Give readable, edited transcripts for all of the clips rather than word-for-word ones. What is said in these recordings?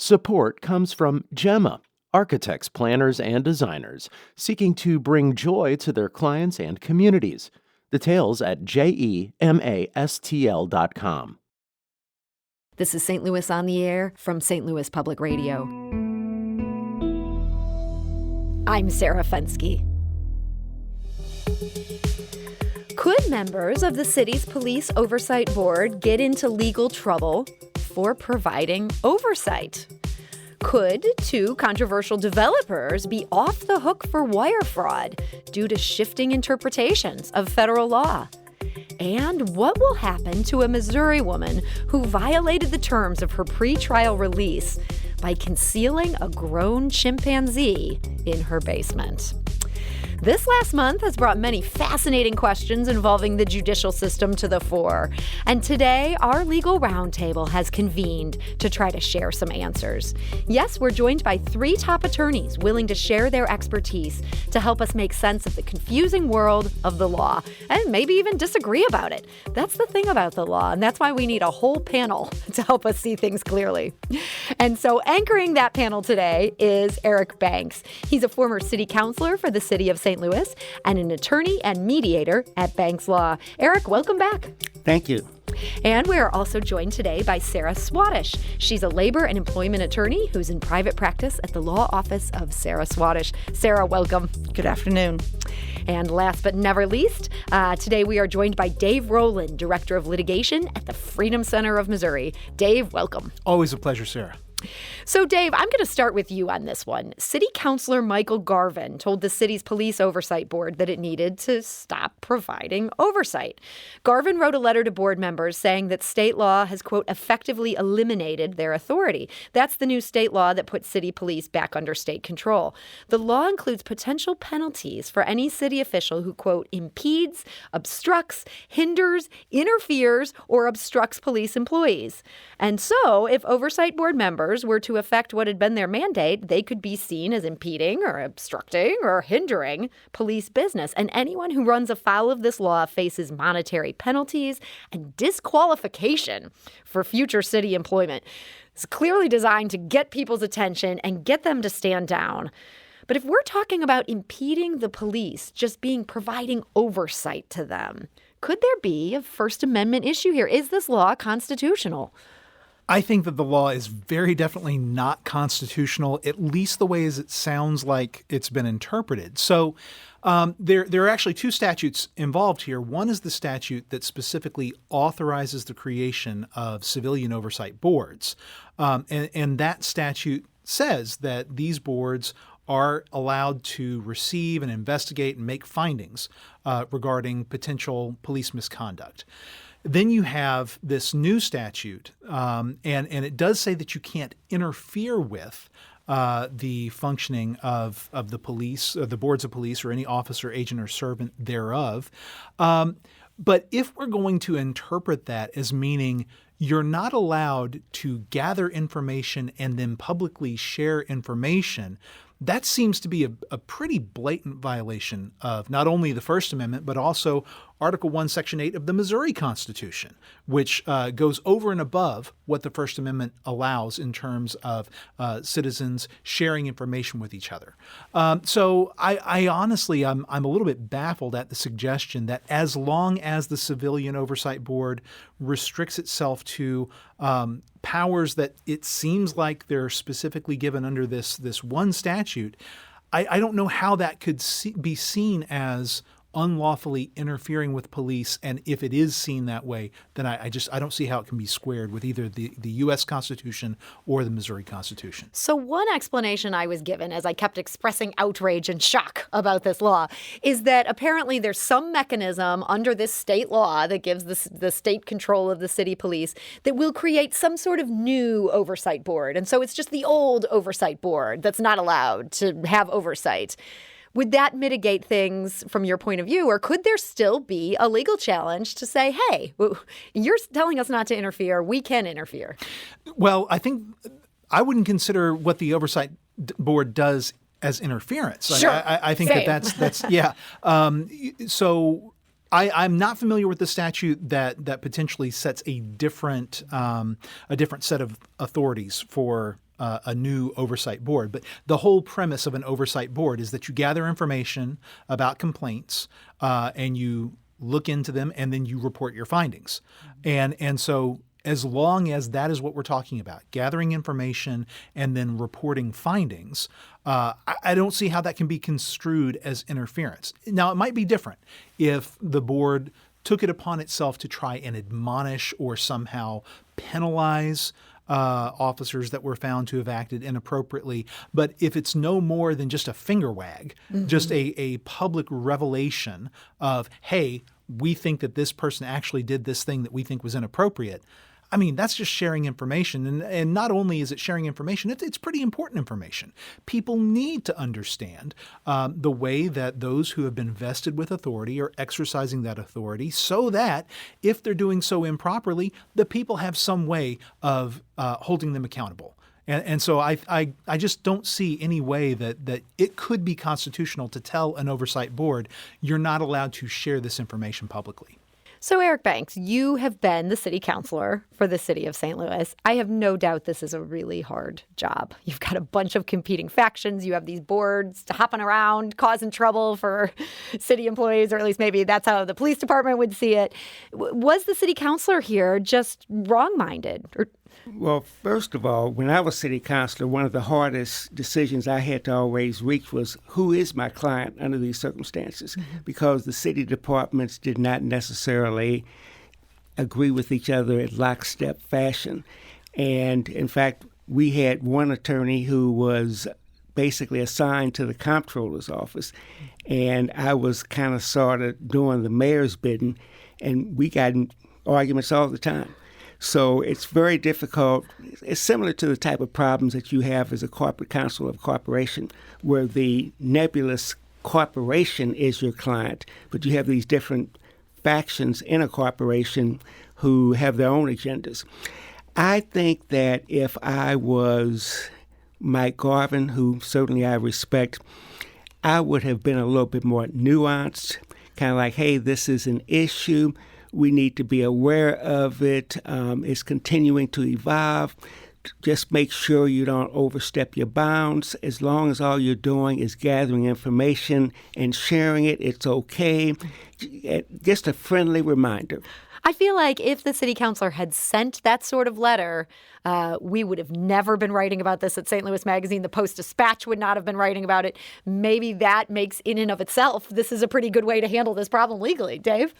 Support comes from Gemma, architects, planners, and designers seeking to bring joy to their clients and communities. Details at gemastl.com. This is St. Louis on the Air from St. Louis Public Radio. I'm Sarah Fensky. Could members of the city's Police Oversight Board get into legal trouble for providing oversight? Could two controversial developers be off the hook for wire fraud due to shifting interpretations of federal law? And what will happen to a Missouri woman who violated the terms of her pretrial release by concealing a grown chimpanzee in her basement? This last month has brought many fascinating questions involving the judicial system to the fore. And today, our Legal Roundtable has convened to try to share some answers. Yes, we're joined by three top attorneys willing to share their expertise to help us make sense of the confusing world of the law and maybe even disagree about it. That's the thing about the law, and that's why we need a whole panel to help us see things clearly. And so anchoring that panel today is Eric Banks. He's a former city councilor for the city of St. Louis and an attorney and mediator at Banks Law. Eric, welcome back. Thank you. And we are also joined today by Sarah Swatosh. She's a labor and employment attorney who's in private practice at the law office of Sarah Swatosh. Sarah, welcome. Good afternoon. And last but never least, today we are joined by Dave Roland, Director of Litigation at the Freedom Center of Missouri. Dave, welcome. Always a pleasure, Sarah. So, Dave, I'm going to start with you on this one. City Councilor Michael Garvin told the city's Police Oversight Board that it needed to stop providing oversight. Garvin wrote a letter to board members saying that state law has, quote, effectively eliminated their authority. That's the new state law that puts city police back under state control. The law includes potential penalties for any city official who, quote, impedes, obstructs, hinders, interferes, or obstructs police employees. And so, if Oversight Board members were to affect what had been their mandate, they could be seen as impeding or obstructing or hindering police business. And anyone who runs afoul of this law faces monetary penalties and disqualification for future city employment. It's clearly designed to get people's attention and get them to stand down. But if we're talking about impeding the police, just providing oversight to them, could there be a First Amendment issue here? Is this law constitutional? I think that the law is very definitely not constitutional, at least the way as it sounds like it's been interpreted. So there are actually two statutes involved here. One is the statute that specifically authorizes the creation of civilian oversight boards. And that statute says that these boards are allowed to receive and investigate and make findings regarding potential police misconduct. Then you have this new statute, and it does say that you can't interfere with the functioning of the police, the boards of police, or any officer, agent, or servant thereof. But if we're going to interpret that as meaning you're not allowed to gather information and then publicly share information, that seems to be a pretty blatant violation of not only the First Amendment, but also Article 1, Section 8 of the Missouri Constitution, which goes over and above what the First Amendment allows in terms of citizens sharing information with each other. So I honestly, I'm a little bit baffled at the suggestion that as long as the Civilian Oversight Board restricts itself to powers that it seems like they're specifically given under this one statute, I don't know how that could be seen as unlawfully interfering with police. And if it is seen that way, then I don't see how it can be squared with either the U.S. Constitution or the Missouri Constitution. So one explanation I was given as I kept expressing outrage and shock about this law is that apparently there's some mechanism under this state law that gives the state control of the city police that will create some sort of new oversight board. And so it's just the old oversight board that's not allowed to have oversight. Would that mitigate things from your point of view, or could there still be a legal challenge to say, hey, you're telling us not to interfere, we can interfere? Well, I think I wouldn't consider what the Oversight Board does as interference. Sure. I think Same. that's yeah. So I'm not familiar with the statute that potentially sets a different set of authorities for a new oversight board. But the whole premise of an oversight board is that you gather information about complaints and you look into them and then you report your findings. And so as long as that is what we're talking about, gathering information and then reporting findings, I don't see how that can be construed as interference. Now, it might be different if the board took it upon itself to try and admonish or somehow penalize officers that were found to have acted inappropriately. But if it's no more than just a finger wag, just a public revelation of, hey, we think that this person actually did this thing that we think was inappropriate, I mean, that's just sharing information. And not only is it sharing information, it's pretty important information. People need to understand the way that those who have been vested with authority are exercising that authority so that if they're doing so improperly, the people have some way of holding them accountable. And so I just don't see any way that it could be constitutional to tell an oversight board you're not allowed to share this information publicly. So, Eric Banks, you have been the city councilor for the city of St. Louis. I have no doubt this is a really hard job. You've got a bunch of competing factions. You have these boards hopping around, causing trouble for city employees, or at least maybe that's how the police department would see it. Was the city councilor here just wrong-minded? Well, first of all, when I was city councilor, one of the hardest decisions I had to always reach was who is my client under these circumstances, because the city departments did not necessarily agree with each other in lockstep fashion. And in fact, we had one attorney who was basically assigned to the comptroller's office, and I was kind of sort of doing the mayor's bidding, and we got in arguments all the time. So it's very difficult. It's similar to the type of problems that you have as a corporate counsel of a corporation, where the nebulous corporation is your client, but you have these different factions in a corporation who have their own agendas. I think that if I was Mike Garvin, who certainly I respect, I would have been a little bit more nuanced, kind of like, hey, this is an issue. We need to be aware of it. It's continuing to evolve. Just make sure you don't overstep your bounds. As long as all you're doing is gathering information and sharing it, it's okay. Just a friendly reminder. I feel like if the city councilor had sent that sort of letter, we would have never been writing about this at St. Louis Magazine. The Post-Dispatch would not have been writing about it. Maybe that makes, in and of itself, this is a pretty good way to handle this problem legally. Dave?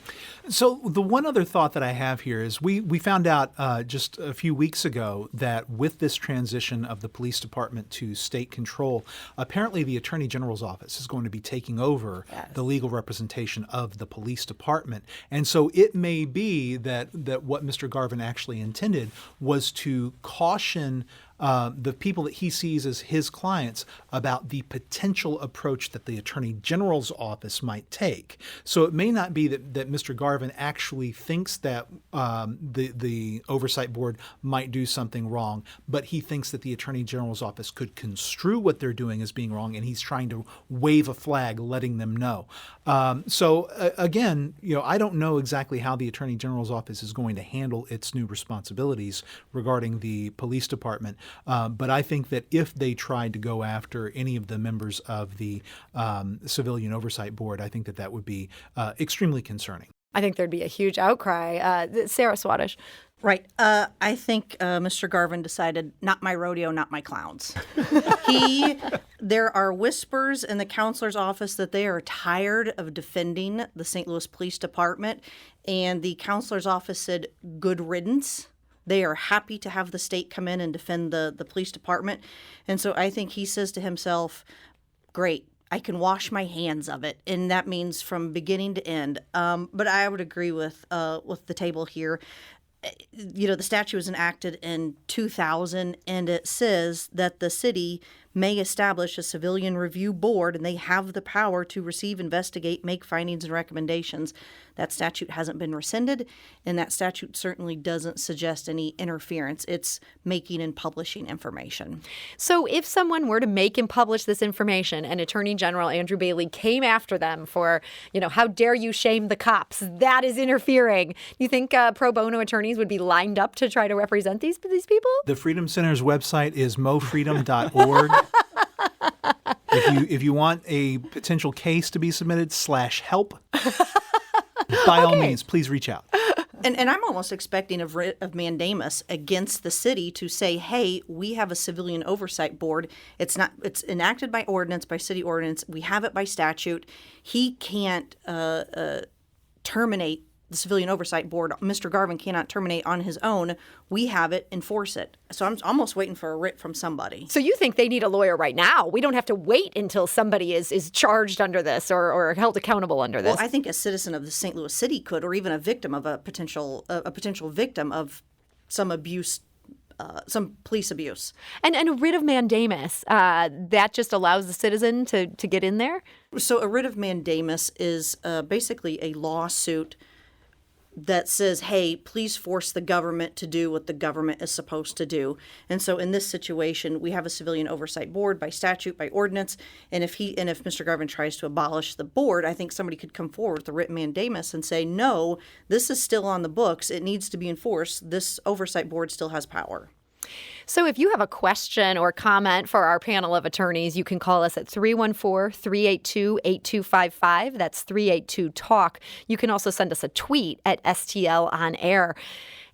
So the one other thought that I have here is we found out just a few weeks ago that with this transition of the police department to state control, apparently the Attorney General's office is going to be taking over the legal representation of the police department. And so it may be that what Mr. Garvin actually intended was to caution the people that he sees as his clients about the potential approach that the Attorney General's office might take. So it may not be that Mr. Garvin actually thinks that the Oversight Board might do something wrong, but he thinks that the Attorney General's office could construe what they're doing as being wrong, and he's trying to wave a flag letting them know. Again, I don't know exactly how the Attorney General's office is going to handle its new responsibilities regarding the police department. But I think that if they tried to go after any of the members of the Civilian Oversight Board, I think that would be extremely concerning. I think there'd be a huge outcry. Sarah Swatosh. Right. I think Mr. Garvin decided, not my rodeo, not my clowns. There are whispers in the counselor's office that they are tired of defending the St. Louis Police Department, and the counselor's office said, good riddance. They are happy to have the state come in and defend the police department. And so I think he says to himself, great, I can wash my hands of it. And that means from beginning to end. But I would agree with the table here. The statute was enacted in 2000, and it says that the city may establish a civilian review board, and they have the power to receive, investigate, make findings and recommendations. That statute hasn't been rescinded, and that statute certainly doesn't suggest any interference. It's making and publishing information. So if someone were to make and publish this information and Attorney General Andrew Bailey came after them for, how dare you shame the cops, that is interfering. Do you think pro bono attorneys would be lined up to try to represent these people? The Freedom Center's website is mofreedom.org. If you want a potential case to be submitted /help, by all means, please reach out. And I'm almost expecting a writ of mandamus against the city to say, hey, we have a civilian oversight board. It's enacted by ordinance, by city ordinance. We have it by statute. He can't terminate the civilian oversight board. Mr. Garvin cannot terminate on his own. We have it, enforce it. So I'm almost waiting for a writ from somebody. So you think they need a lawyer right now? We don't have to wait until somebody is charged under this or held accountable under this. Well, I think a citizen of the St. Louis City could, or even a victim of a potential victim of some abuse, some police abuse. And a writ of mandamus, that just allows the citizen to get in there? So a writ of mandamus is basically a lawsuit that says, hey, please force the government to do what the government is supposed to do. And so in this situation, we have a civilian oversight board by statute, by ordinance. And if Mr. Garvin tries to abolish the board, I think somebody could come forward with a writ mandamus and say, no, this is still on the books. It needs to be enforced. This oversight board still has power. So if you have a question or comment for our panel of attorneys, you can call us at 314-382-8255. That's 382-TALK. You can also send us a tweet at STL on air.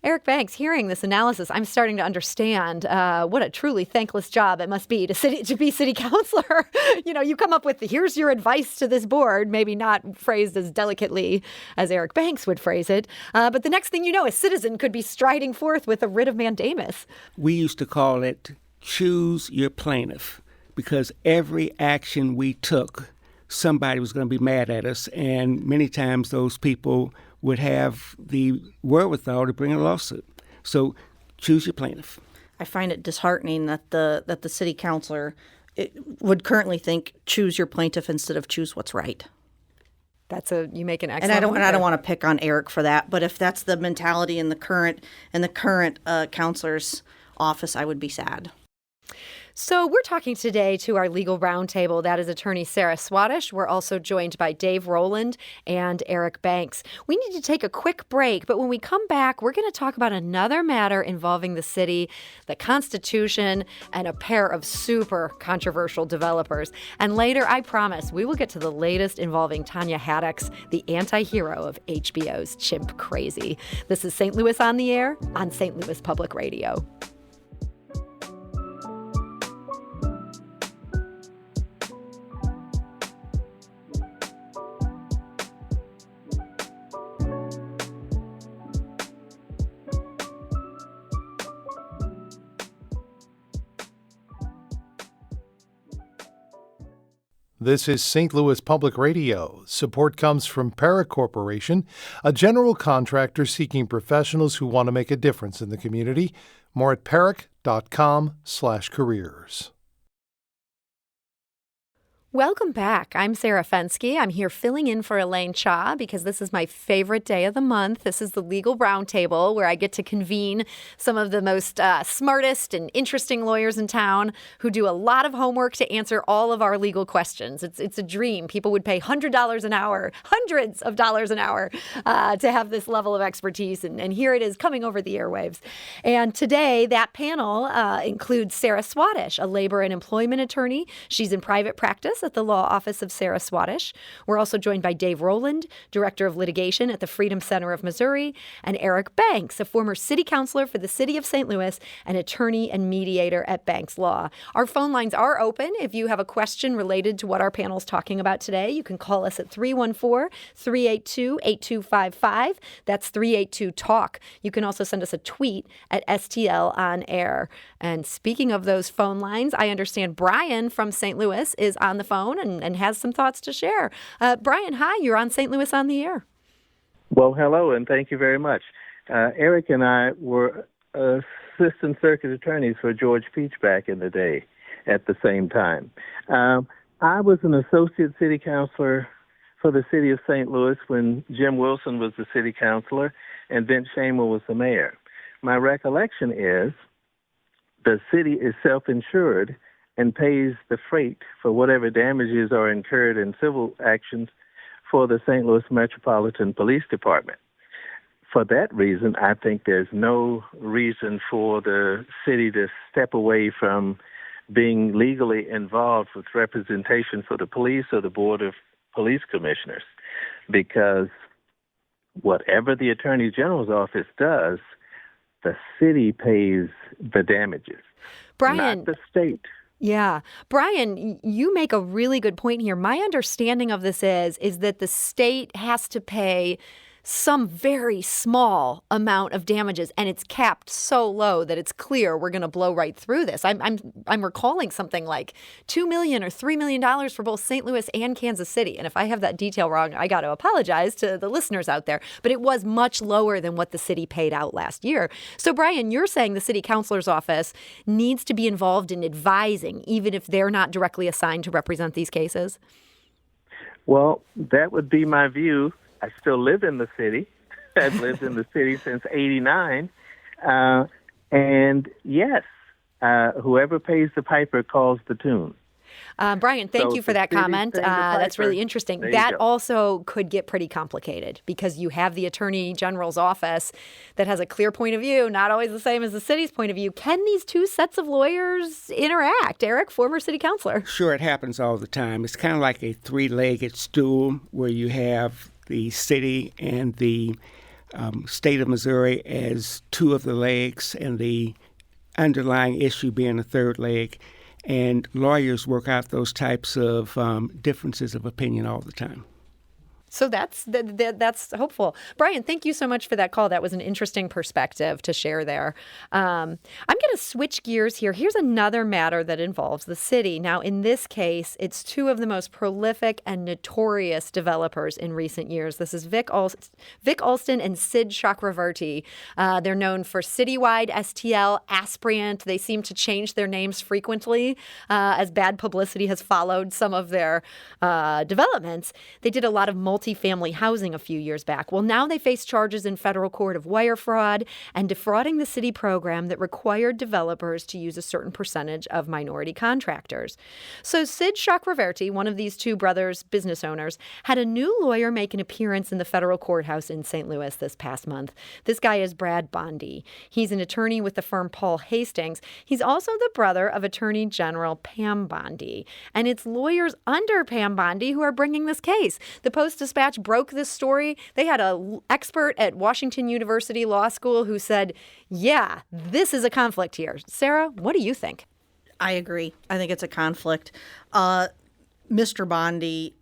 Eric Banks, hearing this analysis, I'm starting to understand what a truly thankless job it must be to be city councilor. You come up with here's your advice to this board, maybe not phrased as delicately as Eric Banks would phrase it. But the next thing you know, a citizen could be striding forth with a writ of mandamus. We used to call it choose your plaintiff, because every action we took, somebody was going to be mad at us. And many times those people would have the wherewithal to bring a lawsuit. So choose your plaintiff. I find it disheartening that the city councilor would currently think choose your plaintiff instead of choose what's right. You make an excellent And I don't want to pick on Eric for that, but if that's the mentality in the current councilor's office, I would be sad. So we're talking today to our Legal Roundtable. That is attorney Sarah Swatosh. We're also joined by Dave Roland and Eric Banks. We need to take a quick break, but when we come back, we're going to talk about another matter involving the city, the Constitution, and a pair of super controversial developers. And later, I promise, we will get to the latest involving Tanya Haddox, the anti-hero of HBO's Chimp Crazy. This is St. Louis on the Air on St. Louis Public Radio. This is St. Louis Public Radio. Support comes from Parrott Corporation, a general contractor seeking professionals who want to make a difference in the community. More at parrott.com/careers. Welcome back. I'm Sarah Fensky. I'm here filling in for Elaine Cha because this is my favorite day of the month. This is the Legal Roundtable, where I get to convene some of the most smartest and interesting lawyers in town who do a lot of homework to answer all of our legal questions. It's a dream. People would pay $100 an hour, hundreds of dollars an hour to have this level of expertise. And here it is coming over the airwaves. And today, that panel includes Sarah Swatosh, a labor and employment attorney. She's in private practice at the law office of Sarah Swatosh. We're also joined by Dave Roland, director of litigation at the Freedom Center of Missouri, and Eric Banks, a former city councilor for the city of St. Louis, an attorney and mediator at Banks Law. Our phone lines are open. If you have a question related to what our panel is talking about today, you can call us at 314-382-8255. That's 382-TALK. You can also send us a tweet at STL on air. And speaking of those phone lines, I understand Brian from St. Louis is on the phone and has some thoughts to share. Brian, hi, you're on St. Louis on the Air. Well, hello, and thank you very much. Eric and I were assistant circuit attorneys for George Peach back in the day at the same time. I was an associate city councilor for the city of St. Louis when Jim Wilson was the city councilor and Vince Shamer was the mayor. My recollection is the city is self-insured and pays the freight for whatever damages are incurred in civil actions for the St. Louis Metropolitan Police Department. For that reason, I think there's no reason for the city to step away from being legally involved with representation for the police or the Board of Police Commissioners, because whatever the Attorney General's office does, the city pays the damages, Brian, not the state. Yeah. Brian, you make a really good point here. My understanding of this is that the state has to pay some very small amount of damages, and it's capped so low that it's clear we're going to blow right through this. I'm recalling something like $2 million or $3 million for both St. Louis and Kansas City. And if I have that detail wrong, I got to apologize to the listeners out there. But it was much lower than what the city paid out last year. So, Brian, you're saying the city councilor's office needs to be involved in advising, even if they're not directly assigned to represent these cases? Well, that would be my view. I still live in the city. I've lived in the city since '89. And yes, whoever pays the piper calls the tune. Brian, thank you for that comment. That's really interesting. That also could get pretty complicated because you have the Attorney General's office that has a clear point of view, not always the same as the city's point of view. Can these two sets of lawyers interact? Eric, former city councilor. Sure, it happens all the time. It's kind of like a three-legged stool where you have the city and the state of Missouri as two of the legs and the underlying issue being a third leg. And lawyers work out those types of differences of opinion all the time. So that's hopeful. Brian, thank you so much for that call. That was an interesting perspective to share there. I'm going to switch gears here. Here's another matter that involves the city. Now, in this case, it's two of the most prolific and notorious developers in recent years. This is Vic Alston and Sid Chakravarti. They're known for Citywide, STL, Aspriant. They seem to change their names frequently as bad publicity has followed some of their developments. They did a lot of multifamily housing a few years back. Well, now they face charges in federal court of wire fraud and defrauding the city program that required developers to use a certain percentage of minority contractors. So Sid Chakravarti, one of these two brothers, business owners, had a new lawyer make an appearance in the federal courthouse in St. Louis this past month. This guy is Brad Bondi. He's an attorney with the firm Paul Hastings. He's also the brother of Attorney General Pam Bondi. And it's lawyers under Pam Bondi who are bringing this case. The Post-Dispatch broke this story. They had an expert at Washington University Law School who said, yeah, this is a conflict here. Sarah, what do you think? I agree. I think it's a conflict. Mr. Bondi,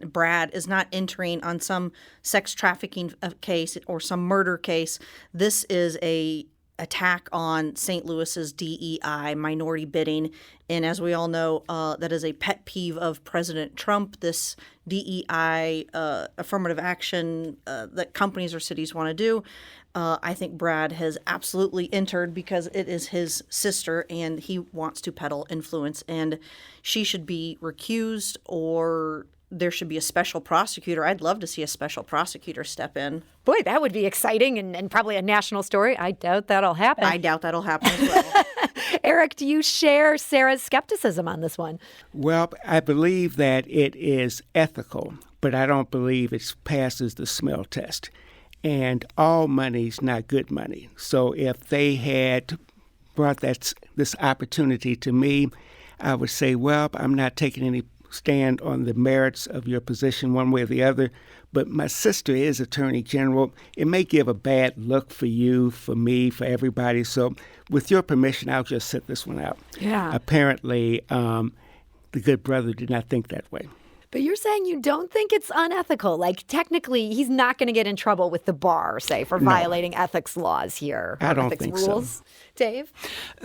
Brad, is not entering on some sex trafficking case or some murder case. This is a attack on St. Louis's DEI, minority bidding. And as we all know, that is a pet peeve of President Trump, this DEI affirmative action that companies or cities want to do. I think Brad has absolutely entered because it is his sister and he wants to peddle influence. And she should be recused or there should be a special prosecutor. I'd love to see a special prosecutor step in. Boy, that would be exciting and probably a national story. I doubt that'll happen. I doubt that'll happen as well. Eric, do you share Sarah's skepticism on this one? Well, I believe that it is ethical, but I don't believe it passes the smell test. And all money's not good money. So if they had brought this opportunity to me, I would say, well, I'm not taking any stand on the merits of your position one way or the other, but my sister is Attorney General. It may give a bad look for you, for me, for everybody. So with your permission, I'll just sit this one out. Yeah. Apparently, the good brother did not think that way. But you're saying you don't think it's unethical. Like, technically, he's not going to get in trouble with the bar, say, for violating ethics laws here. I don't ethics think rules. so. Dave?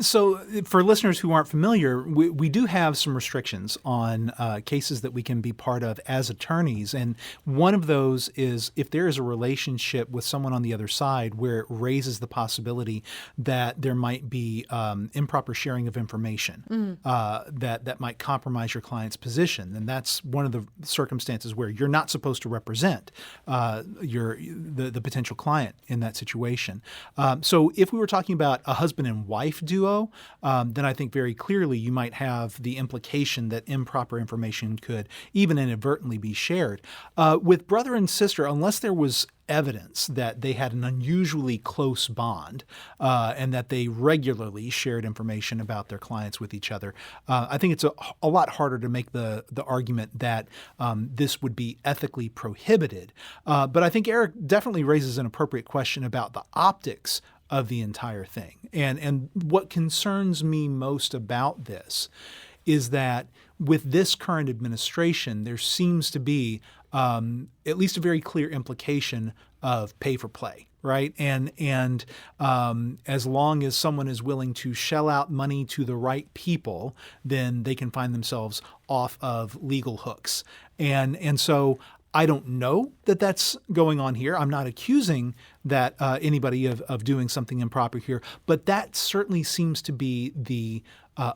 So for listeners who aren't familiar, we do have some restrictions on cases that we can be part of as attorneys. And one of those is if there is a relationship with someone on the other side where it raises the possibility that there might be improper sharing of information that might compromise your client's position. And that's one of the circumstances where you're not supposed to represent the potential client in that situation. So if we were talking about a husband and wife duo, then I think very clearly you might have the implication that improper information could even inadvertently be shared. With brother and sister, unless there was evidence that they had an unusually close bond and that they regularly shared information about their clients with each other, I think it's a lot harder to make the argument that this would be ethically prohibited. But I think Eric definitely raises an appropriate question about the optics of the entire thing. And what concerns me most about this is that with this current administration, there seems to be at least a very clear implication of pay for play, right? And as long as someone is willing to shell out money to the right people, then they can find themselves off of legal hooks. And so I don't know that that's going on here. I'm not accusing that anybody of doing something improper here, but that certainly seems to be the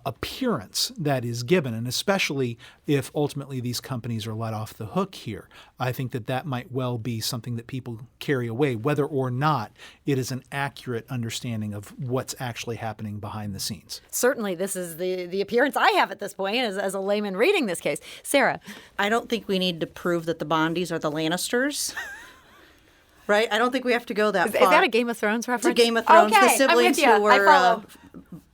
appearance that is given, and especially if ultimately these companies are let off the hook here. I think that might well be something that people carry away, whether or not it is an accurate understanding of what's actually happening behind the scenes. Certainly, this is the appearance I have at this point as a layman reading this case. Sarah? I don't think we need to prove that the Bondis are the Lannisters. Right? I don't think we have to go that far. Is that a Game of Thrones reference? It's a Game of Thrones. Okay, The siblings I'm with you. who I were follow.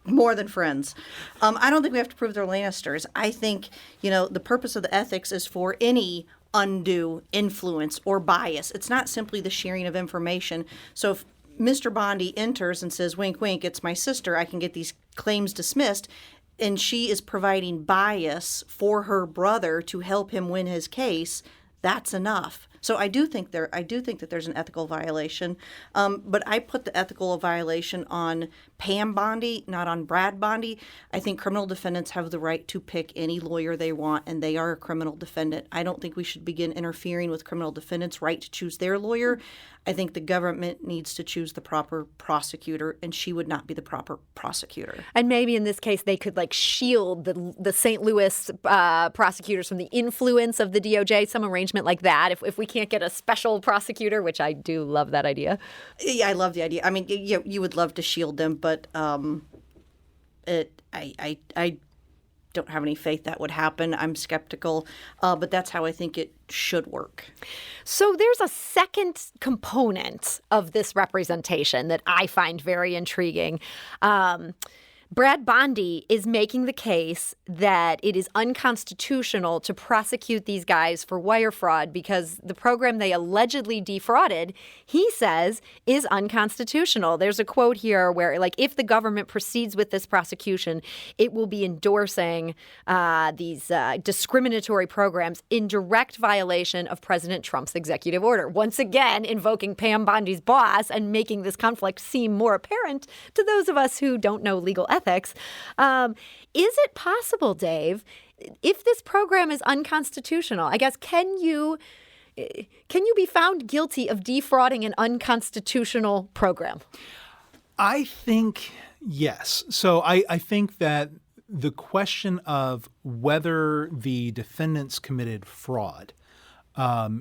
more than friends. I don't think we have to prove they're Lannisters. I think, the purpose of the ethics is for any undue influence or bias. It's not simply the sharing of information. So if Mr. Bondi enters and says, wink, wink, it's my sister, I can get these claims dismissed, and she is providing bias for her brother to help him win his case, that's enough. So I do think that there's an ethical violation, but I put the ethical violation on Pam Bondi, not on Brad Bondi. I think criminal defendants have the right to pick any lawyer they want, and they are a criminal defendant. I don't think we should begin interfering with criminal defendants' right to choose their lawyer. I think the government needs to choose the proper prosecutor, and she would not be the proper prosecutor. And maybe in this case, they could shield the St. Louis prosecutors from the influence of the DOJ, some arrangement like that. If we can't get a special prosecutor, which I do love that idea. Yeah, I love the idea. I mean, you would love to shield them, but I don't have any faith that would happen. I'm skeptical, but that's how I think it should work. So there's a second component of this representation that I find very intriguing. Brad Bondi is making the case that it is unconstitutional to prosecute these guys for wire fraud because the program they allegedly defrauded, he says, is unconstitutional. There's a quote here where, if the government proceeds with this prosecution, it will be endorsing these discriminatory programs in direct violation of President Trump's executive order. Once again, invoking Pam Bondi's boss and making this conflict seem more apparent to those of us who don't know legal ethics. Is it possible, Dave, if this program is unconstitutional, I guess, can you be found guilty of defrauding an unconstitutional program? I think yes. So I think that the question of whether the defendants committed fraud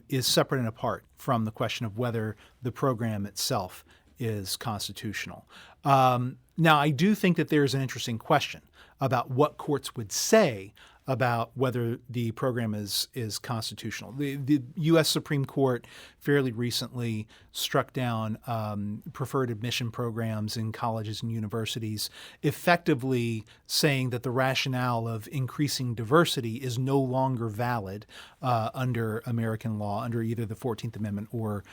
is separate and apart from the question of whether the program itself is constitutional. Now, I do think that there's an interesting question about what courts would say about whether the program is constitutional. The U.S. Supreme Court fairly recently struck down preferred admission programs in colleges and universities, effectively saying that the rationale of increasing diversity is no longer valid under American law, under either the 14th Amendment or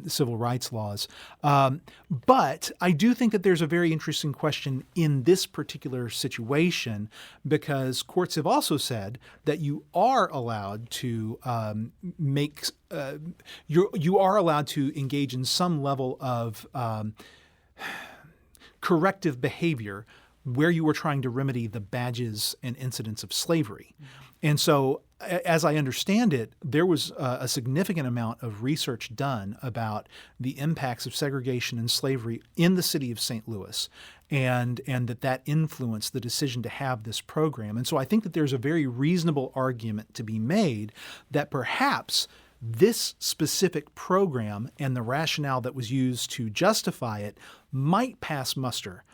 civil rights laws. But I do think that there's a very interesting question in this particular situation because courts have also said that you are allowed to you are allowed to engage in some level of corrective behavior where you were trying to remedy the badges and incidents of slavery. And so, as I understand it, there was a significant amount of research done about the impacts of segregation and slavery in the city of St. Louis. and that influenced the decision to have this program. And so I think that there's a very reasonable argument to be made that perhaps this specific program and the rationale that was used to justify it might pass muster,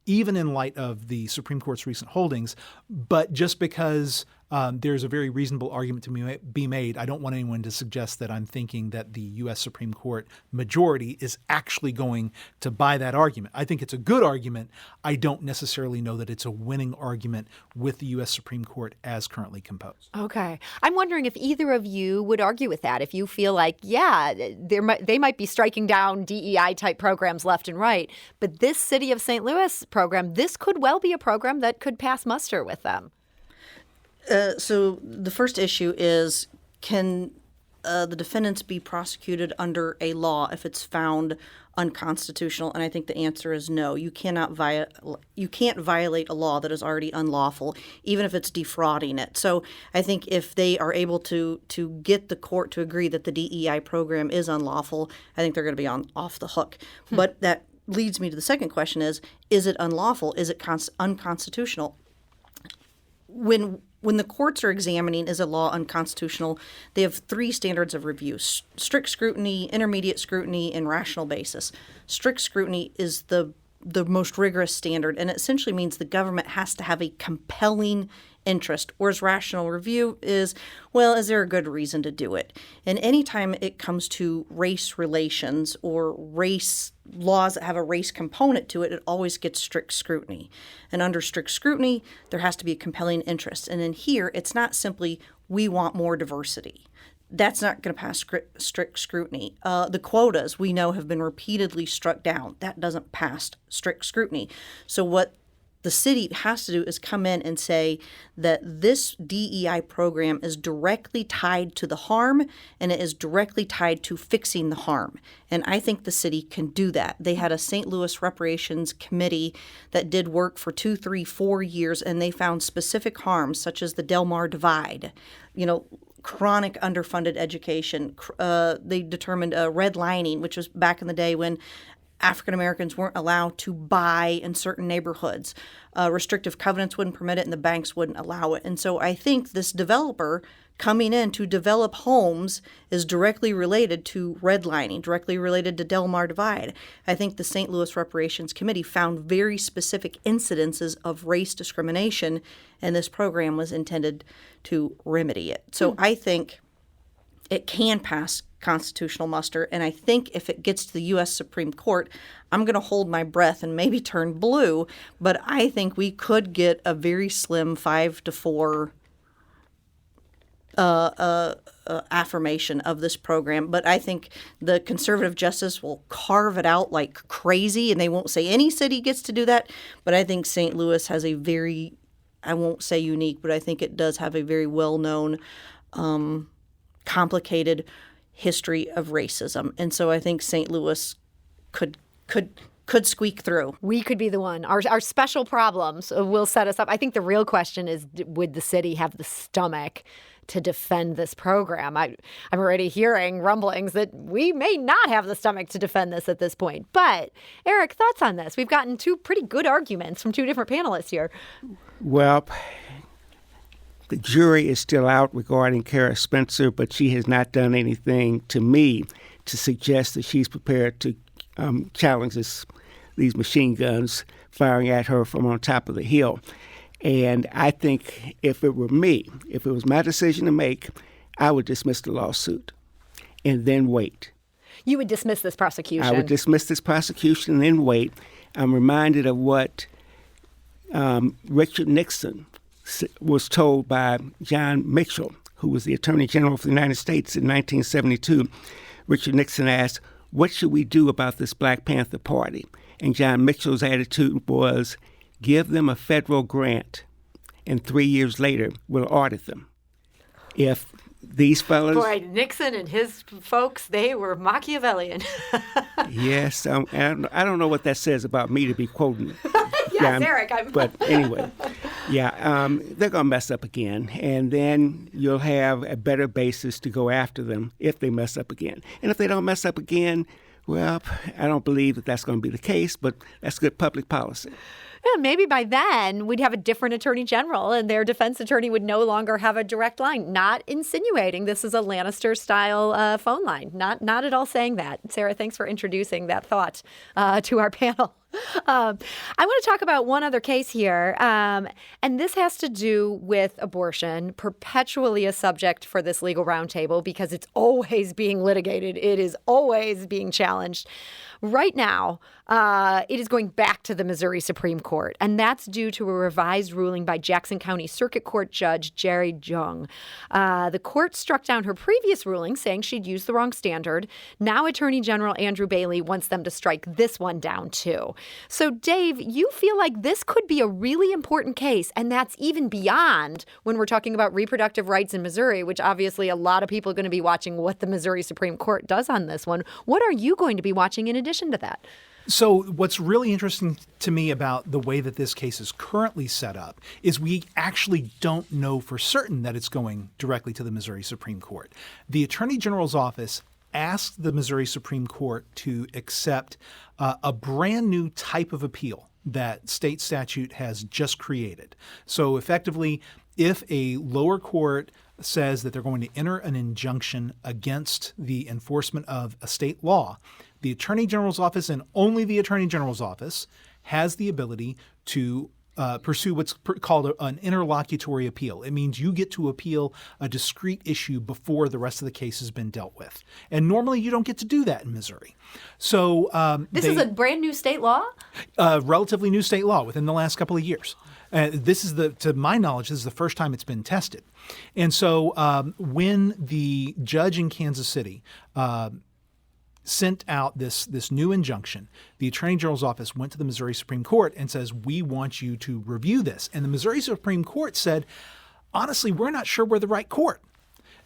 even in light of the Supreme Court's recent holdings. But just because there's a very reasonable argument to be made, I don't want anyone to suggest that I'm thinking that the U.S. Supreme Court majority is actually going to buy that argument. I think it's a good argument. I don't necessarily know that it's a winning argument with the U.S. Supreme Court as currently composed. Okay. I'm wondering if either of you would argue with that, if you feel like, yeah, they might be striking down DEI-type programs left and right, but this City of St. Louis program, this could well be a program that could pass muster with them. So the first issue is, can the defendants be prosecuted under a law if it's found unconstitutional? And I think the answer is no. You can't violate a law that is already unlawful, even if it's defrauding it. So I think if they are able to get the court to agree that the DEI program is unlawful, I think they're going to be off the hook. But that leads me to the second question: is it unlawful? Is it unconstitutional? When the courts are examining is a law unconstitutional, they have three standards of review: strict scrutiny, intermediate scrutiny, and rational basis. Strict scrutiny is the most rigorous standard, and it essentially means the government has to have a compelling interest, whereas rational review is, well, is there a good reason to do it? And anytime it comes to race relations or race laws that have a race component to it, it always gets strict scrutiny. And under strict scrutiny, there has to be a compelling interest. And in here, it's not simply, we want more diversity. That's not going to pass strict scrutiny. The quotas, we know, have been repeatedly struck down. That doesn't pass strict scrutiny. So what the city has to do is come in and say that this DEI program is directly tied to the harm, and it is directly tied to fixing the harm. And I think the city can do that. They had a St. Louis Reparations Committee that did work for 2, 3, 4 years, and they found specific harms such as the Del Mar Divide, chronic underfunded education. They determined redlining, which was back in the day when African Americans weren't allowed to buy in certain neighborhoods. Restrictive covenants wouldn't permit it, and the banks wouldn't allow it. And so I think this developer coming in to develop homes is directly related to redlining, directly related to Del Mar Divide. I think the St. Louis Reparations Committee found very specific incidences of race discrimination, and this program was intended to remedy it. So I think it can pass constitutional muster, and I think if it gets to the U.S. Supreme Court, I'm going to hold my breath and maybe turn blue, but I think we could get a very slim 5-4 affirmation of this program. But I think the conservative justice will carve it out like crazy, and they won't say any city gets to do that. But I think St. Louis has a very, I won't say unique, but I think it does have a very well-known, complicated history of racism. And so I think St. Louis could squeak through. We could be the one. Our special problems will set us up. I think the real question is, would the city have the stomach to defend this program? I'm already hearing rumblings that we may not have the stomach to defend this at this point. But, Eric, thoughts on this? We've gotten two pretty good arguments from two different panelists here. Well, the jury is still out regarding Kara Spencer, but she has not done anything to me to suggest that she's prepared to challenge these machine guns firing at her from on top of the hill. And I think if it were me, if it was my decision to make, I would dismiss the lawsuit and then wait. You would dismiss this prosecution? I would dismiss this prosecution and then wait. I'm reminded of what Richard Nixon was told by John Mitchell, who was the Attorney General of the United States in 1972. Richard Nixon asked, "What should we do about this Black Panther Party?" And John Mitchell's attitude was, give them a federal grant, and 3 years later, we'll audit them. If these fellas... Boy, Nixon and his folks, they were Machiavellian. Yes, and I don't know what that says about me to be quoting. Yes, Eric. But anyway, they're going to mess up again, and then you'll have a better basis to go after them if they mess up again. And if they don't mess up again, Well, I don't believe that that's going to be the case, but that's good public policy. Yeah, maybe by then we'd have a different attorney general and their defense attorney would no longer have a direct line. Not insinuating this is a Lannister-style phone line. Not at all saying that. Sarah, thanks for introducing that thought to our panel. I want to talk about one other case here, and this has to do with abortion, perpetually a subject for this legal roundtable because it's always being litigated. It is always being challenged. Right now, it is going back to the Missouri Supreme Court, and that's due to a revised ruling by Jackson County Circuit Court Judge Jerry Jung. The court struck down her previous ruling, saying she'd used the wrong standard. Now Attorney General Andrew Bailey wants them to strike this one down, too. So, Dave, you feel like this could be a really important case, and that's even beyond when we're talking about reproductive rights in Missouri, which obviously a lot of people are going to be watching what the Missouri Supreme Court does on this one. What are you going to be watching in addition to that? So what's really interesting to me about the way that this case is currently set up is we actually don't know for certain that it's going directly to the Missouri Supreme Court. The Attorney General's office asked the Missouri Supreme Court to accept a brand new type of appeal that state statute has just created. So effectively, if a lower court says that they're going to enter an injunction against the enforcement of a state law, the Attorney General's office and only the Attorney General's office has the ability to pursue what's called an interlocutory appeal. It means you get to appeal a discrete issue before the rest of the case has been dealt with. And normally you don't get to do that in Missouri. So this is a brand new state law? Relatively new state law within the last couple of years. This is to my knowledge, this is the first time it's been tested. And so when the judge in Kansas City sent out this new injunction, the Attorney General's office went to the Missouri Supreme Court and says, we want you to review this. And the Missouri Supreme Court said, honestly, we're not sure we're the right court.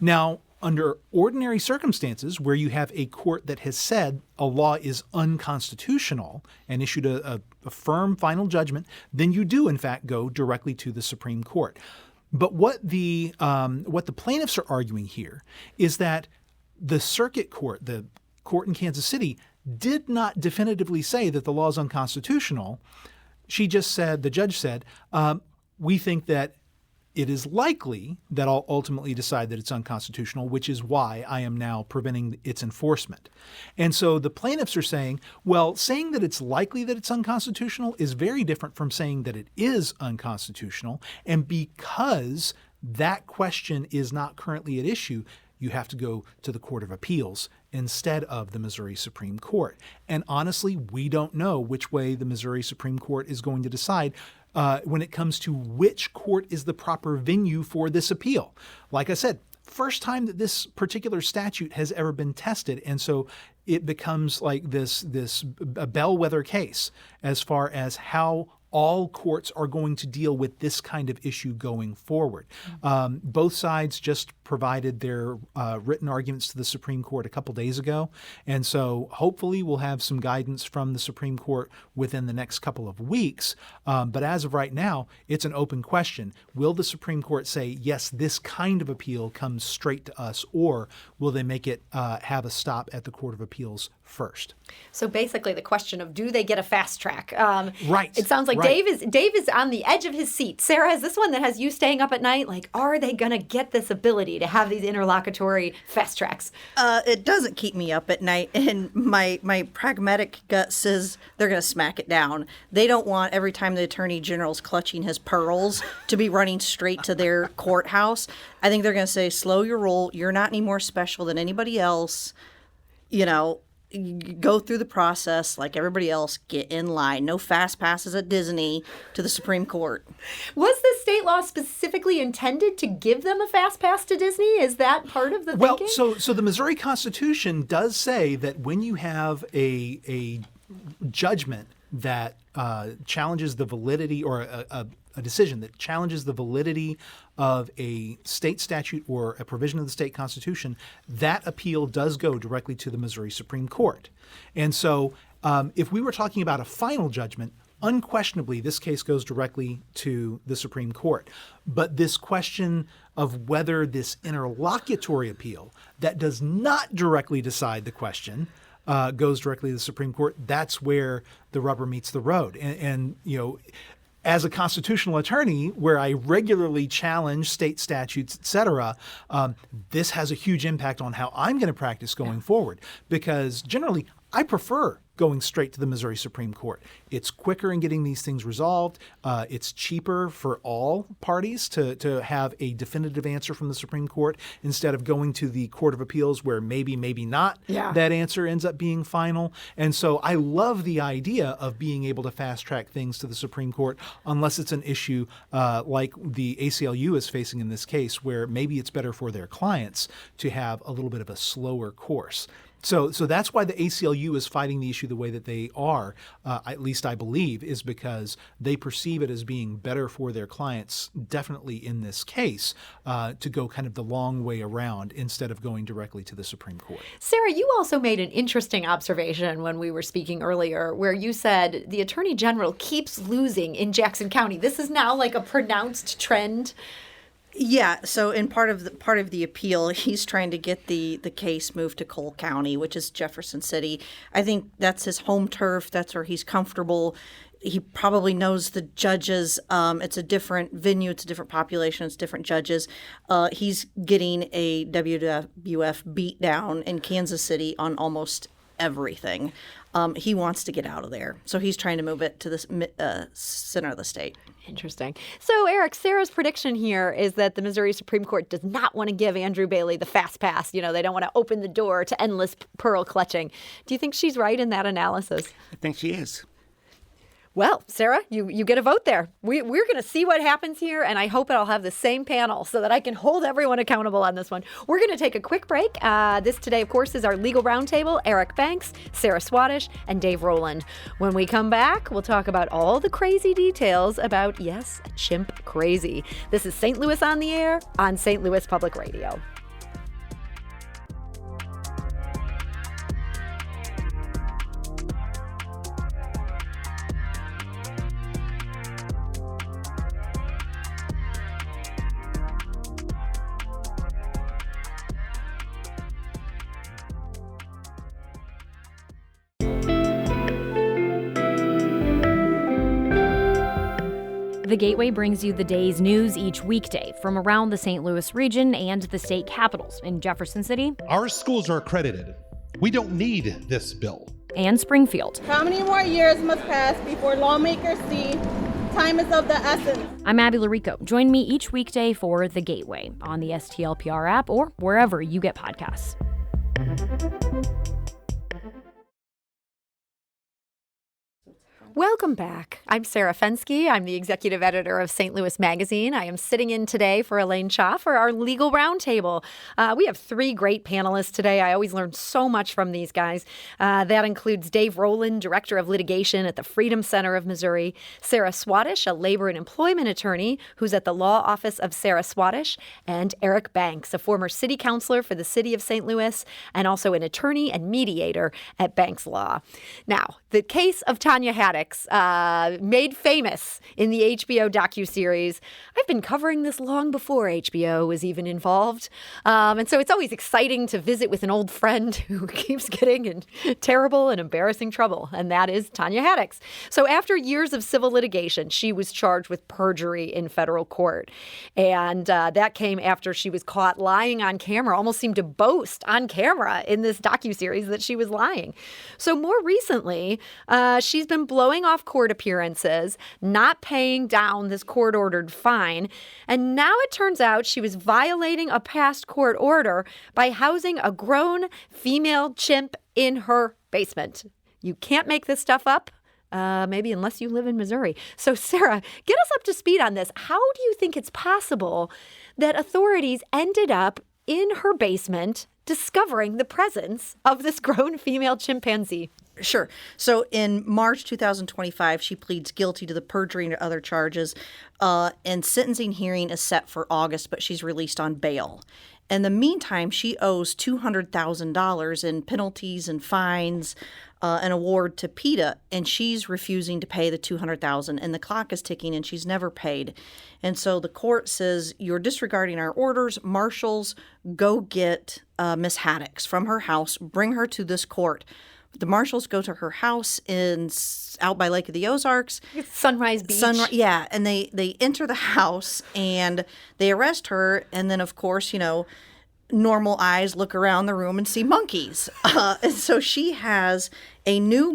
Now, under ordinary circumstances where you have a court that has said a law is unconstitutional and issued a firm final judgment, then you do, in fact, go directly to the Supreme Court. But what the plaintiffs are arguing here is that the circuit court, the court in Kansas City, did not definitively say that the law is unconstitutional. She just said, the judge said, we think that it is likely that I'll ultimately decide that it's unconstitutional, which is why I am now preventing its enforcement. And so the plaintiffs are saying, well, saying that it's likely that it's unconstitutional is very different from saying that it is unconstitutional. And because that question is not currently at issue, you have to go to the Court of Appeals instead of the Missouri Supreme Court. And honestly, we don't know which way the Missouri Supreme Court is going to decide when it comes to which court is the proper venue for this appeal. Like I said, first time that this particular statute has ever been tested. And so it becomes like this a bellwether case as far as how all courts are going to deal with this kind of issue going forward. Both sides just provided their written arguments to the Supreme Court a couple days ago. And so hopefully we'll have some guidance from the Supreme Court within the next couple of weeks. But as of right now, it's an open question. Will the Supreme Court say, yes, this kind of appeal comes straight to us, or will they make it have a stop at the Court of Appeals first? So basically the question of, do they get a fast track? Right. It sounds like right. Dave is on the edge of his seat. Sarah, is this one that has you staying up at night? Like, are they going to get this ability to have these interlocutory fast tracks? It doesn't keep me up at night, and my pragmatic gut says they're going to smack it down. They don't want every time the Attorney General's clutching his pearls to be running straight to their courthouse. I think they're going to say, slow your roll. You're not any more special than anybody else. You know, go through the process like everybody else, get in line. No fast passes at Disney to the Supreme Court. Was this state law specifically intended to give them a fast pass to Disney? Is that part of the thinking? Well, so the Missouri Constitution does say that when you have a judgment that challenges the validity, or a decision that challenges the validity of a state statute or a provision of the state constitution, that appeal does go directly to the Missouri Supreme Court. And so if we were talking about a final judgment, unquestionably this case goes directly to the Supreme Court. But this question of whether this interlocutory appeal that does not directly decide the question goes directly to the Supreme Court. That's where the rubber meets the road. And as a constitutional attorney, where I regularly challenge state statutes, et cetera, this has a huge impact on how I'm going to practice going forward. Because generally, I prefer going straight to the Missouri Supreme Court. It's quicker in getting these things resolved. It's cheaper for all parties to have a definitive answer from the Supreme Court instead of going to the Court of Appeals where maybe not that answer ends up being final. And so I love the idea of being able to fast track things to the Supreme Court unless it's an issue like the ACLU is facing in this case where maybe it's better for their clients to have a little bit of a slower course. So that's why the ACLU is fighting the issue the way that they are, at least I believe, is because they perceive it as being better for their clients, definitely in this case, to go kind of the long way around instead of going directly to the Supreme Court. Sarah, you also made an interesting observation when we were speaking earlier where you said the Attorney General keeps losing in Jackson County. This is now like a pronounced trend. Yeah, so in part of the appeal, he's trying to get the case moved to Cole County, which is Jefferson City. I think that's his home turf. That's where he's comfortable. He probably knows the judges. It's a different venue. It's a different population. It's different judges. He's getting a WWF beat down in Kansas City on almost everything. He wants to get out of there. So he's trying to move it to the center of the state. Interesting. So, Eric, Sarah's prediction here is that the Missouri Supreme Court does not want to give Andrew Bailey the fast pass. They don't want to open the door to endless pearl clutching. Do you think she's right in that analysis? I think she is. Well, Sarah, you get a vote there. We're going to see what happens here, and I hope I'll have the same panel so that I can hold everyone accountable on this one. We're going to take a quick break. This today, of course, is our Legal Roundtable. Eric Banks, Sarah Swatosh, and Dave Roland. When we come back, we'll talk about all the crazy details about, yes, chimp crazy. This is St. Louis on the Air on St. Louis Public Radio. The Gateway brings you the day's news each weekday from around the St. Louis region and the state capitals in Jefferson City. Our schools are accredited. We don't need this bill. And Springfield. How many more years must pass before lawmakers see time is of the essence? I'm Abby Larico. Join me each weekday for The Gateway on the STLPR app or wherever you get podcasts. Welcome back. I'm Sarah Fensky. I'm the executive editor of St. Louis Magazine. I am sitting in today for Elaine Cha for our Legal Roundtable. We have three great panelists today. I always learn so much from these guys. That includes Dave Roland, Director of Litigation at the Freedom Center of Missouri, Sarah Swatosh, a labor and employment attorney who's at the law office of Sarah Swatosh, and Eric Banks, a former city councilor for the city of St. Louis and also an attorney and mediator at Banks Law. Now, the case of Tanya Haddock, made famous in the HBO docuseries. I've been covering this long before HBO was even involved. And so it's always exciting to visit with an old friend who keeps getting in terrible and embarrassing trouble, and that is Tanya Haddock. So after years of civil litigation, she was charged with perjury in federal court. And that came after she was caught lying on camera, almost seemed to boast on camera in this docuseries that she was lying. So more recently, she's been blowing off court appearances, not paying down this court-ordered fine, and now it turns out she was violating a past court order by housing a grown female chimp in her basement. You can't make this stuff up, maybe unless you live in Missouri. So, Sarah, get us up to speed on this. How do you think it's possible that authorities ended up in her basement discovering the presence of this grown female chimpanzee? Sure. So in March 2025, she pleads guilty to the perjury and other charges. And sentencing hearing is set for August, but she's released on bail. In the meantime, she owes $200,000 in penalties and fines, an award to PETA, and she's refusing to pay the $200,000. And the clock is ticking, and she's never paid. And so the court says, you're disregarding our orders. Marshals, go get Miss Haddock from her house, bring her to this court. The marshals go to her house out by Lake of the Ozarks. It's Sunrise Beach. Yeah, and they enter the house and they arrest her. And then, of course, normal eyes look around the room and see monkeys. And so she has a new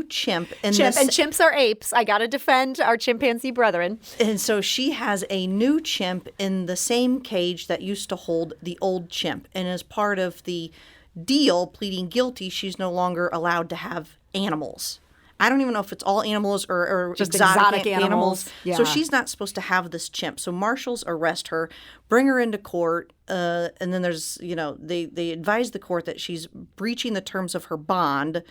chimp. And chimps are apes. I got to defend our chimpanzee brethren. And so she has a new chimp in the same cage that used to hold the old chimp. And as part of the deal, pleading guilty, she's no longer allowed to have animals. I don't even know if it's all animals or just exotic animals. Yeah. So she's not supposed to have this chimp. So marshals arrest her, bring her into court, and then there's, they advise the court that she's breaching the terms of her bond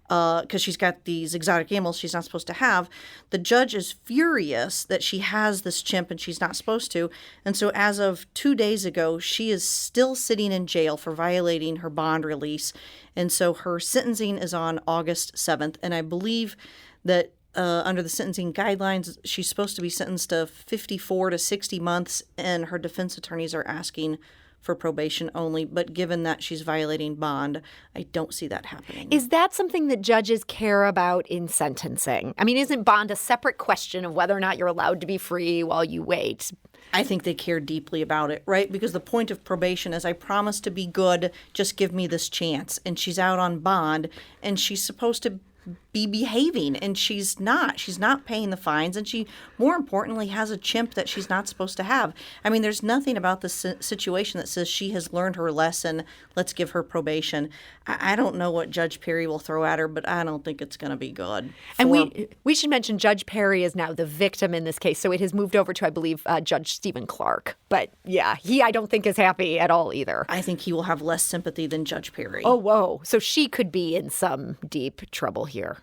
because she's got these exotic animals she's not supposed to have. The judge is furious that she has this chimp and she's not supposed to. And so as of 2 days ago, she is still sitting in jail for violating her bond release. And so her sentencing is on August 7th. And I believe that under the sentencing guidelines, she's supposed to be sentenced to 54 to 60 months. And her defense attorneys are asking for probation only. But given that she's violating bond, I don't see that happening. Is that something that judges care about in sentencing? I mean, isn't bond a separate question of whether or not you're allowed to be free while you wait? I think they care deeply about it, right? Because the point of probation is I promise to be good, just give me this chance. And she's out on bond, and she's supposed to be behaving, and she's not. She's not paying the fines, and she, more importantly, has a chimp that she's not supposed to have. I mean, there's nothing about this situation that says she has learned her lesson, let's give her probation. I don't know what Judge Perry will throw at her, but I don't think it's going to be good. And we should mention Judge Perry is now the victim in this case, so it has moved over to, I believe, Judge Stephen Clark. But yeah, he, I don't think, is happy at all either. I think he will have less sympathy than Judge Perry. Oh, whoa. So she could be in some deep trouble here.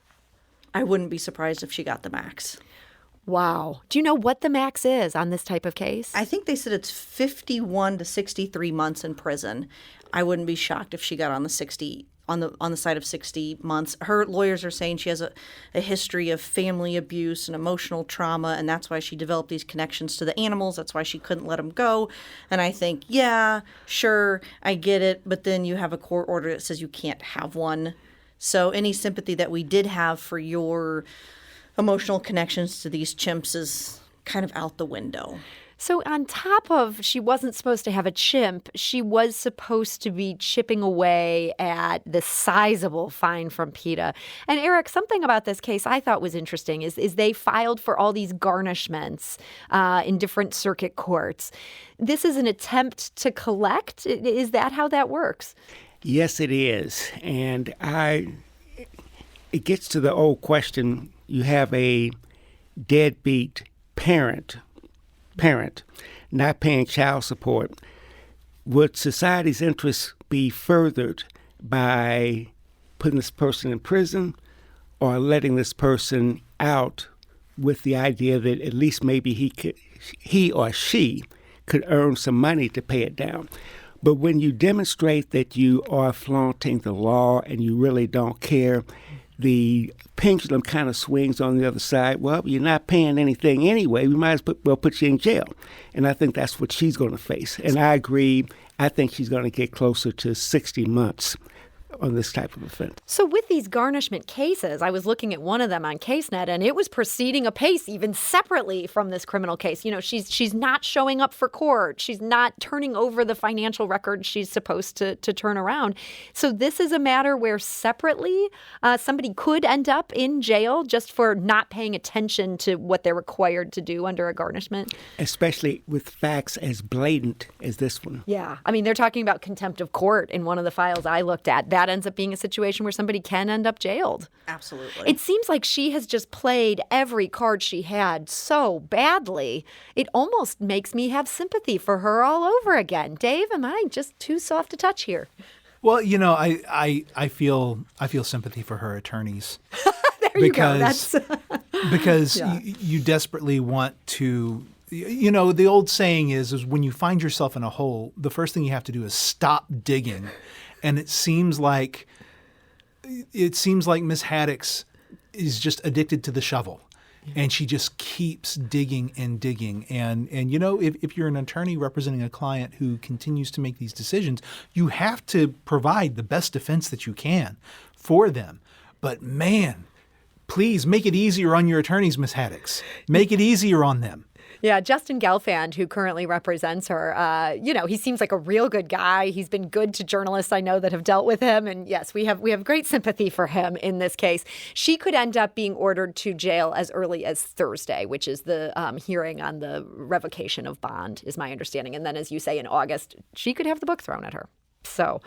I wouldn't be surprised if she got the max. Wow. Do you know what the max is on this type of case? I think they said it's 51 to 63 months in prison. I wouldn't be shocked if she got on the 60 on the side of 60 months. Her lawyers are saying she has a history of family abuse and emotional trauma, and that's why she developed these connections to the animals. That's why she couldn't let them go. And I think, yeah, sure, I get it, but then you have a court order that says you can't have one. So any sympathy that we did have for your emotional connections to these chimps is kind of out the window. So on top of she wasn't supposed to have a chimp, she was supposed to be chipping away at the sizable fine from PETA. And Eric, something about this case I thought was interesting is they filed for all these garnishments in different circuit courts. This is an attempt to collect? Is that how that works? Yes, it is. And it gets to the old question. You have a deadbeat parent not paying child support. Would society's interests be furthered by putting this person in prison or letting this person out with the idea that at least maybe he or she could earn some money to pay it down? But when you demonstrate that you are flaunting the law and you really don't care, the pendulum kind of swings on the other side. Well, you're not paying anything anyway. We might as well put you in jail. And I think that's what she's going to face. And I agree. I think she's going to get closer to 60 months on this type of offense. So with these garnishment cases, I was looking at one of them on CaseNet, and it was proceeding apace, even separately from this criminal case. You know, she's not showing up for court. She's not turning over the financial records she's supposed to turn around. So this is a matter where separately somebody could end up in jail just for not paying attention to what they're required to do under a garnishment. Especially with facts as blatant as this one. Yeah. I mean, they're talking about contempt of court in one of the files I looked at. That ends up being a situation where somebody can end up jailed. Absolutely. It seems like she has just played every card she had so badly. It almost makes me have sympathy for her all over again. Dave, am I just too soft to touch here? Well, I feel sympathy for her attorneys. There you go. Because Yeah. you desperately want to. The old saying is when you find yourself in a hole, the first thing you have to do is stop digging. And it seems like Miss Haddix is just addicted to the shovel. Yeah. And she just keeps digging and digging. And if you're an attorney representing a client who continues to make these decisions, you have to provide the best defense that you can for them. But man, please make it easier on your attorneys, Ms. Haddix. Make it easier on them. Yeah, Justin Gelfand, who currently represents her, he seems like a real good guy. He's been good to journalists I know that have dealt with him. And yes, we have great sympathy for him in this case. She could end up being ordered to jail as early as Thursday, which is the hearing on the revocation of bond, is my understanding. And then, as you say, in August, she could have the book thrown at her. So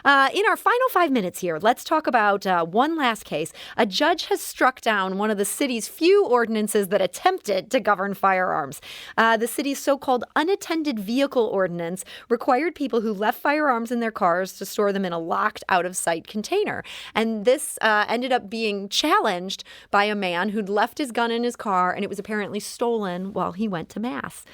in our final 5 minutes here, let's talk about one last case. A judge has struck down one of the city's few ordinances that attempted to govern firearms. The city's so-called unattended vehicle ordinance required people who left firearms in their cars to store them in a locked, out-of-sight container. And this ended up being challenged by a man who'd left his gun in his car, and it was apparently stolen while he went to Mass.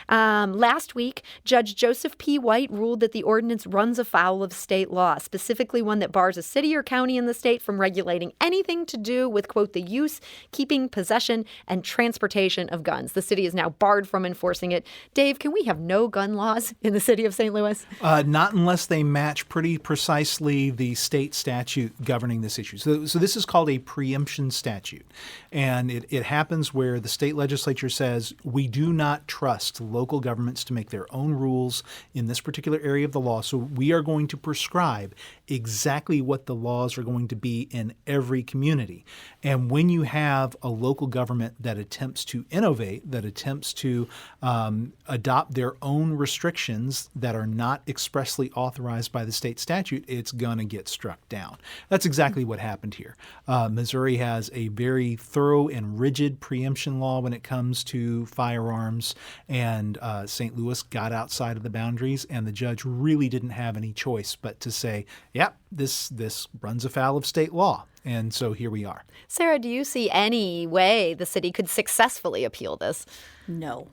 Last week, Judge Joseph P. White ruled that the ordinance runs afoul of state law, specifically one that bars a city or county in the state from regulating anything to do with, quote, the use, keeping, possession, and transportation of guns. The city is now barred from enforcing it. Dave, can we have no gun laws in the city of St. Louis? Not unless they match pretty precisely the state statute governing this issue. So this is called a preemption statute. And it happens where the state legislature says, we do not trust local governments to make their own rules in this particular area of the law. So we are going to prescribe exactly what the laws are going to be in every community. And when you have a local government that attempts to innovate, that attempts to adopt their own restrictions that are not expressly authorized by the state statute, it's going to get struck down. That's exactly what happened here. Missouri has a very thorough and rigid preemption law when it comes to firearms, and St. Louis got outside of the boundaries, and the judge really didn't have any choice but to say, yep, this runs afoul of state law. And so here we are. Sarah, do you see any way the city could successfully appeal this? No.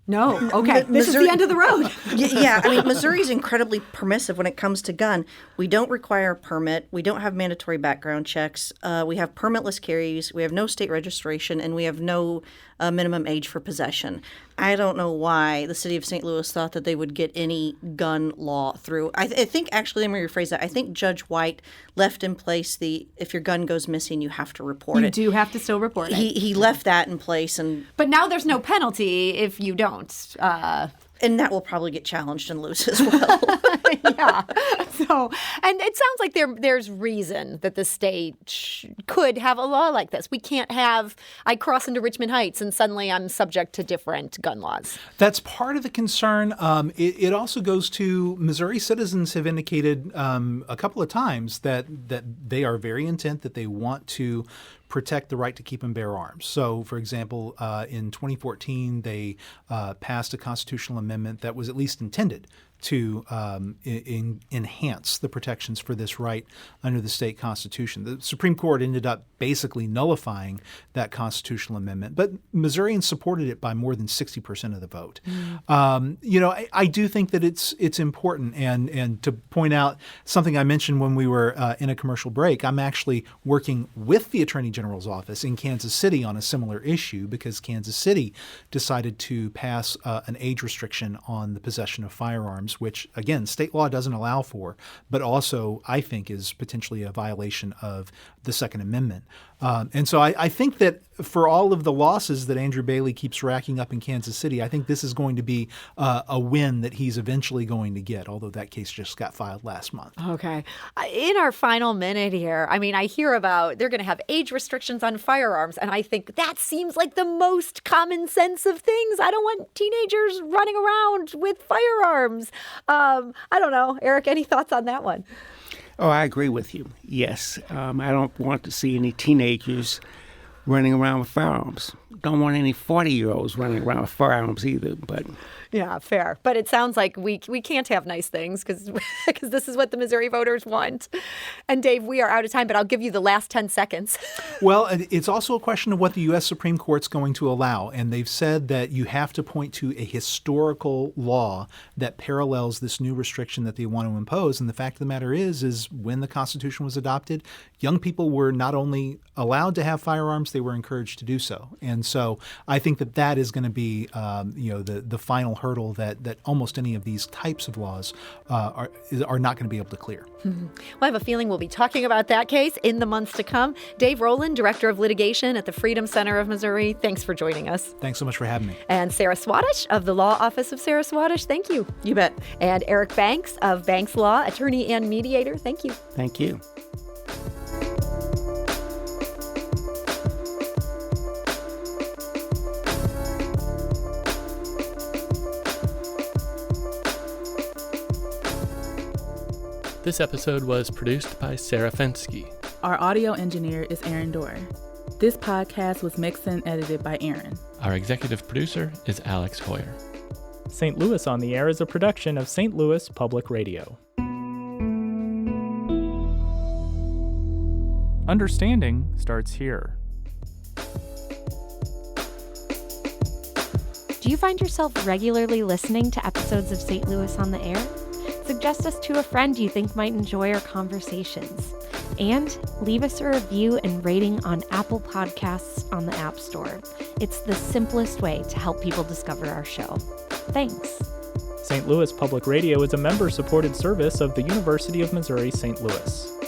No. Okay. This is the end of the road. Yeah. I mean, Missouri's incredibly permissive when it comes to gun. We don't require a permit. We don't have mandatory background checks. We have permitless carries. We have no state registration, and we have no minimum age for possession. I don't know why the city of St. Louis thought that they would get any gun law through. I think, actually, let me rephrase that. I think Judge White left in place if your gun goes missing, you have to report it. You do have to still report it. He left that in place. But now there's no penalty if you don't. And that will probably get challenged and lose as well. Yeah. So, and it sounds like there's reason that the state could have a law like this. We can't have, I cross into Richmond Heights and suddenly I'm subject to different gun laws. That's part of the concern. It also goes to Missouri citizens have indicated a couple of times that they are very intent, that they want to protect the right to keep and bear arms. So, for example, in 2014, they passed a constitutional amendment that was at least intended to enhance the protections for this right under the state constitution. The Supreme Court ended up basically nullifying that constitutional amendment, but Missourians supported it by more than 60% of the vote. I do think that it's important, and to point out something I mentioned when we were in a commercial break, I'm actually working with the Attorney General's office in Kansas City on a similar issue because Kansas City decided to pass an age restriction on the possession of firearms, which, again, state law doesn't allow for, but also I think is potentially a violation of the Second Amendment. And so I think that for all of the losses that Andrew Bailey keeps racking up in Kansas City, I think this is going to be a win that he's eventually going to get, although that case just got filed last month. Okay. In our final minute here, I mean, I hear about they're going to have age restrictions on firearms, and I think that seems like the most common sense of things. I don't want teenagers running around with firearms. I don't know. Eric, any thoughts on that one? Oh, I agree with you. Yes. I don't want to see any teenagers running around with firearms. Don't want any 40-year-olds running around with firearms either, but... Yeah, fair. But it sounds like we can't have nice things because this is what the Missouri voters want. And Dave, we are out of time, but I'll give you the last 10 seconds. Well, it's also a question of what the U.S. Supreme Court's going to allow. And they've said that you have to point to a historical law that parallels this new restriction that they want to impose. And the fact of the matter is when the Constitution was adopted, young people were not only allowed to have firearms, they were encouraged to do so. And And so I think that is going to be, the final hurdle that almost any of these types of laws are not going to be able to clear. Well, I have a feeling we'll be talking about that case in the months to come. Dave Roland, Director of Litigation at the Freedom Center of Missouri, thanks for joining us. Thanks so much for having me. And Sarah Swatosh of the Law Office of Sarah Swatosh, thank you. You bet. And Eric Banks of Banks Law, attorney and mediator, thank you. Thank you. This episode was produced by Sarah Fensky. Our audio engineer is Aaron Dorr. This podcast was mixed and edited by Aaron. Our executive producer is Alex Hoyer. St. Louis on the Air is a production of St. Louis Public Radio. Understanding starts here. Do you find yourself regularly listening to episodes of St. Louis on the Air? Suggest us to a friend you think might enjoy our conversations. And leave us a review and rating on Apple Podcasts on the App Store. It's the simplest way to help people discover our show. Thanks. St. Louis Public Radio is a member-supported service of the University of Missouri St. Louis.